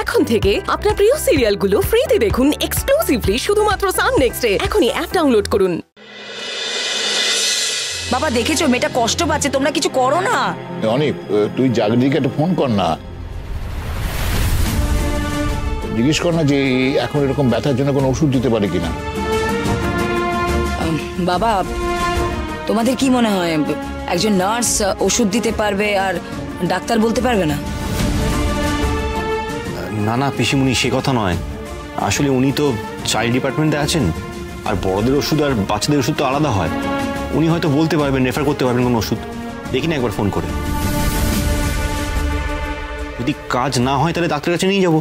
এখন থেকে আপনার প্রিয় সিরিয়ালগুলো ফ্রিতে দেখুন এক্সক্লুসিভলি শুধুমাত্র সান নেক্সটে। এখনই অ্যাপ ডাউনলোড করুন। বাবা দেখেছো মেয়েটা কষ্ট পাচ্ছে, তোমরা কিছু করো না। অনেক, তুই জাগরিকে একটা ফোন কর না, জিজ্ঞেস কর না যে এখন এরকম ব্যথার জন্য কোনো ওষুধ দিতে পারে কিনা। বাবা তোমাদের কি মনে হয় একজন নার্স ওষুধ দিতে পারবে আর ডাক্তার বলতে পারবে না? না না পিসিমণি, সে কথা নয়। আসলে উনি তো চাইল্ড ডিপার্টমেন্টে আছেন, আর বড়দের ওষুধ আর বাচ্চাদের ওষুধ তো আলাদা হয়। উনি হয়তো বলতে পারবেন, রেফার করতে পারবেন কোনো ওষুধ। দেখি না একবার ফোন করে, যদি কাজ না হয় তাহলে ডাক্তারের কাছে নিয়ে যাব।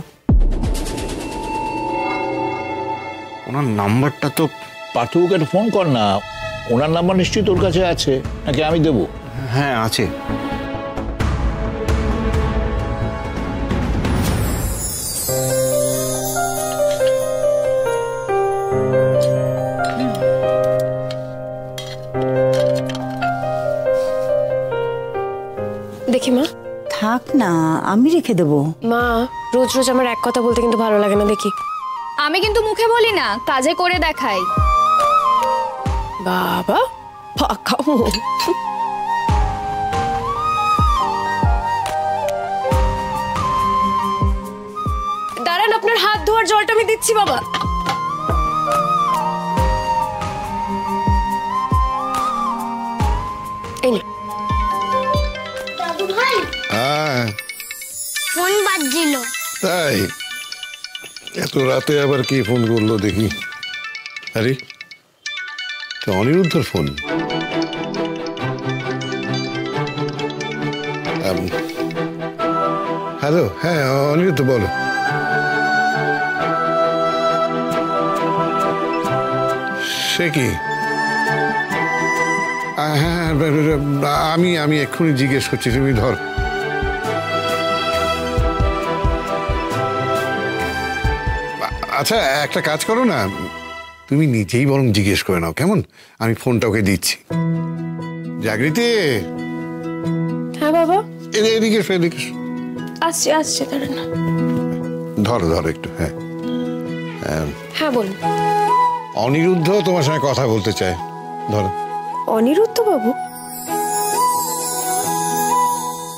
ওনার নাম্বারটা তো। পার্থবাবুকে একটা ফোন কর না, ওনার নাম্বার নিশ্চয়ই তোর কাছে আছে, নাকি আমি দেবো? হ্যাঁ আছে। দেখি মা। থাক না, আমি রেখে দেবো। মা রোজ রোজ আমার এক কথা বলতে কিন্তু ভালো লাগে না। দেখি আমি কিন্তু মুখে বলি না, কাজে করে দেখাই। বাবা পাকামো। দাঁড়ান, আপনার হাত ধোয়ার জলটা আমি দিচ্ছি বাবা। এই নে। দাদু ভাই ফোন বাজছিল। তাই? এত রাতে আবার কে ফোন করলো দেখি? আরে তো অনিরুদ্ধর ফোন। হ্যালো, হ্যাঁ অনিরুদ্ধ বলো। সে কি? হ্যাঁ আমি এক্ষুনি জিজ্ঞেস করছি, তুমি ধর। আচ্ছা একটা কাজ করো না, তুমি নিজেই বরং জিজ্ঞেস করে নাও, কেমন? আমি ফোনটা ওকে দিচ্ছি। জাগৃতি। হ্যাঁ বাবা। এদিকে এসো, এদিকে এসো। আসছে আসছে, দাঁড়ান। ধরো ধরো একটু। হ্যাঁ হ্যাঁ বলুন। অনিরুদ্ধ তোমার সঙ্গে কথা বলতে চায়, ধরো। অনিরুদ্ধ বাবু?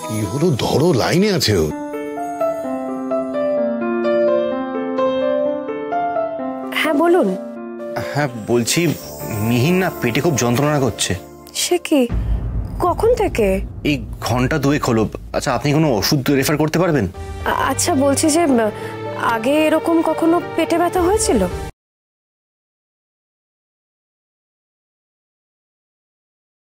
কি হলো? ধরো, লাইনে আছে ও। হ্যাঁ বলুন। হ্যাঁ বলছি, মিহির না পেটে খুব যন্ত্রণা করছে। সে কি? কখন থেকে? এই ঘন্টা দুয়েক হলো। আচ্ছা আপনি কোনো ওষুধ রেফার করতে পারবেন? আচ্ছা বলছি যে আগে এরকম কখনো পেটে ব্যথা হয়েছিল?